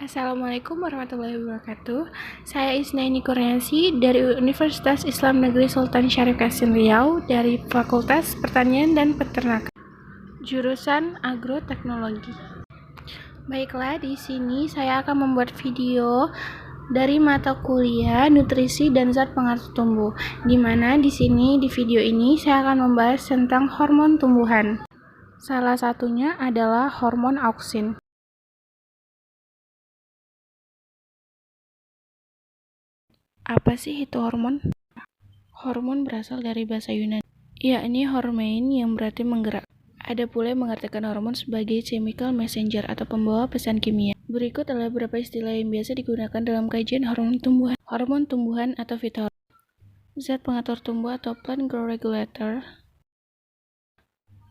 Assalamualaikum warahmatullahi wabarakatuh. Saya Isnaini Kurniasi dari Universitas Islam Negeri Sultan Syarif Kasim Riau dari Fakultas Pertanian dan Peternakan, jurusan Agroteknologi. Baiklah, di sini saya akan membuat video dari mata kuliah Nutrisi dan Zat Pengatur Tumbuh, di mana di sini di video ini saya akan membahas tentang hormon tumbuhan. Salah satunya adalah hormon auksin. Apa sih itu hormon? Hormon berasal dari bahasa Yunani, yakni hormein yang berarti menggerak. Ada pula yang mengartikan hormon sebagai chemical messenger atau pembawa pesan kimia. Berikut adalah beberapa istilah yang biasa digunakan dalam kajian hormon tumbuhan atau fitohormon. Zat pengatur tumbuh atau plant growth regulator,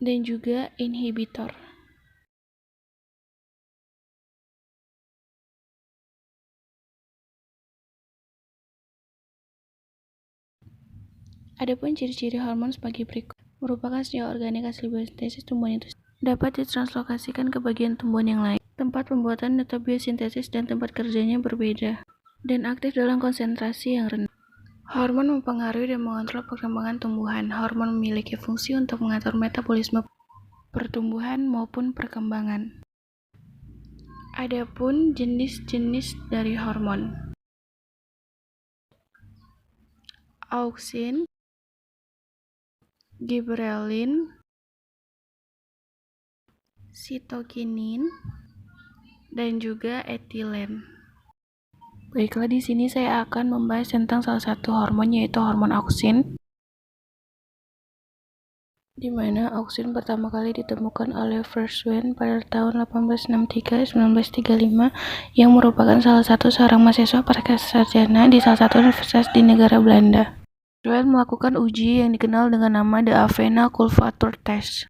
dan juga inhibitor. Adapun ciri-ciri hormon sebagai berikut. Merupakan senyawa organik asli biosintesis tumbuhan itu dapat ditranslokasikan ke bagian tumbuhan yang lain. Tempat pembuatan atau biosintesis dan tempat kerjanya berbeda, dan aktif dalam konsentrasi yang rendah. Hormon mempengaruhi dan mengontrol perkembangan tumbuhan. Hormon memiliki fungsi untuk mengatur metabolisme pertumbuhan maupun perkembangan. Adapun jenis-jenis dari hormon. Auksin, giberelin, sitokinin, dan juga etilen. Baiklah, di sini saya akan membahas tentang salah satu hormon, yaitu hormon auksin, di mana auksin pertama kali ditemukan oleh Verswijn pada tahun 1863-1935 yang merupakan salah satu seorang mahasiswa praksarjana di salah satu universitas di negara Belanda. Verswijn melakukan uji yang dikenal dengan nama The Avena Cultivar Test.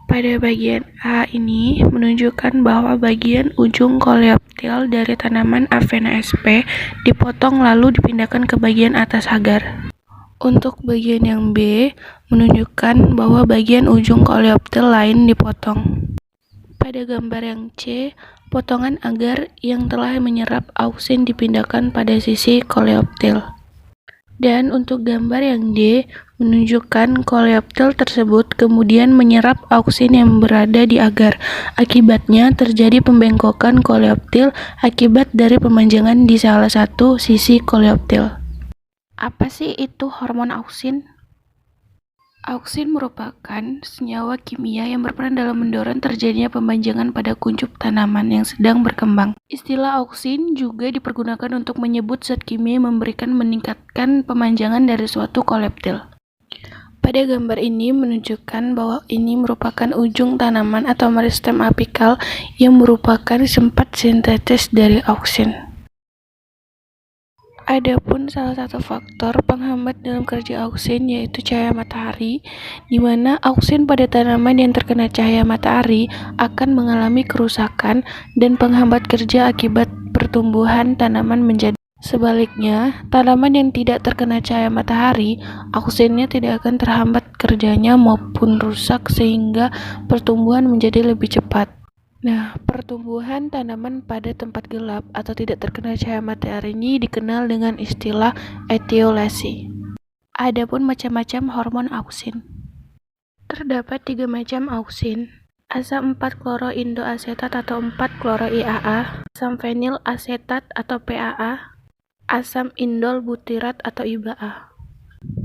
Pada bagian A ini menunjukkan bahwa bagian ujung koleoptil dari tanaman Avena sp dipotong lalu dipindahkan ke bagian atas agar. Untuk bagian yang B menunjukkan bahwa bagian ujung koleoptil lain dipotong. Pada gambar yang C, potongan agar yang telah menyerap auksin dipindahkan pada sisi koleoptil. Dan untuk gambar yang D menunjukkan koleoptil tersebut kemudian menyerap auksin yang berada di agar. Akibatnya terjadi pembengkokan koleoptil akibat dari pemanjangan di salah satu sisi koleoptil. Apa sih itu hormon auksin? Auksin merupakan senyawa kimia yang berperan dalam mendorong terjadinya pemanjangan pada kuncup tanaman yang sedang berkembang. Istilah auksin juga dipergunakan untuk menyebut zat kimia yang meningkatkan pemanjangan dari suatu koleoptil. Pada gambar ini menunjukkan bahwa ini merupakan ujung tanaman atau meristem apikal yang merupakan sempat sintetis dari auksin. Adapun salah satu faktor penghambat dalam kerja auksin yaitu cahaya matahari, di mana auksin pada tanaman yang terkena cahaya matahari akan mengalami kerusakan dan penghambat kerja akibat pertumbuhan tanaman menjadi. Sebaliknya, tanaman yang tidak terkena cahaya matahari, auksinnya tidak akan terhambat kerjanya maupun rusak sehingga pertumbuhan menjadi lebih cepat. Nah, pertumbuhan tanaman pada tempat gelap atau tidak terkena cahaya matahari ini dikenal dengan istilah etiolesi. Adapun macam-macam hormon auksin. Terdapat 3 macam auksin. Asam 4-kloroindoasetat atau 4-kloro-IAA, asam fenil asetat atau PAA, asam indol butirat atau IBA.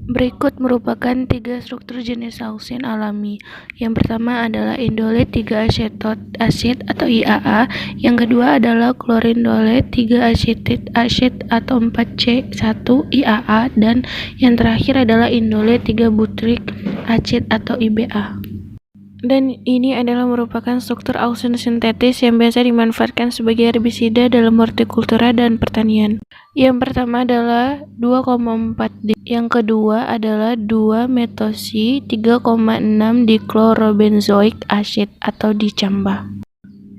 Berikut merupakan 3 struktur jenis auksin alami. Yang pertama adalah indolet 3-asetot asid atau IAA, yang kedua adalah klorindolet 3-asetit asid atau 4C1 IAA, dan yang terakhir adalah indolet 3-butyric acid atau IBA. Dan ini adalah merupakan struktur auksin sintetis yang biasa dimanfaatkan sebagai herbisida dalam hortikultura dan pertanian. Yang pertama adalah 2,4D. Yang kedua adalah 2-metosi 3,6-diklorobenzoik acid atau dicamba.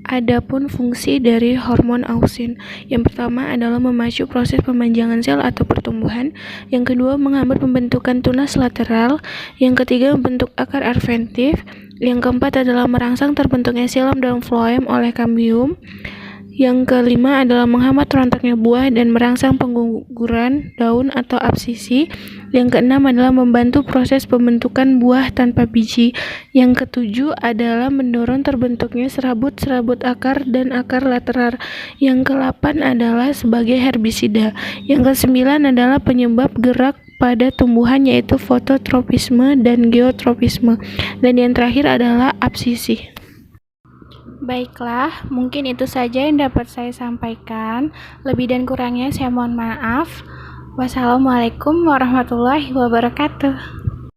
Adapun fungsi dari hormon auksin, yang pertama adalah memacu proses pemanjangan sel atau pertumbuhan, yang kedua menghambat pembentukan tunas lateral, yang ketiga membentuk akar adventif, yang keempat adalah merangsang terbentuknya silom daun floem oleh kambium, Yang kelima adalah menghambat rontaknya buah dan merangsang pengguguran daun atau absisi. Yang keenam adalah membantu proses pembentukan buah tanpa biji. Yang ketujuh adalah mendorong terbentuknya serabut-serabut akar dan akar lateral. Yang kedelapan adalah sebagai herbisida. Yang kesembilan adalah penyebab gerak pada tumbuhan yaitu fototropisme dan geotropisme. Dan yang terakhir adalah absisi. Baiklah, mungkin itu saja yang dapat saya sampaikan. Lebih dan kurangnya saya mohon maaf. Wassalamualaikum warahmatullahi wabarakatuh.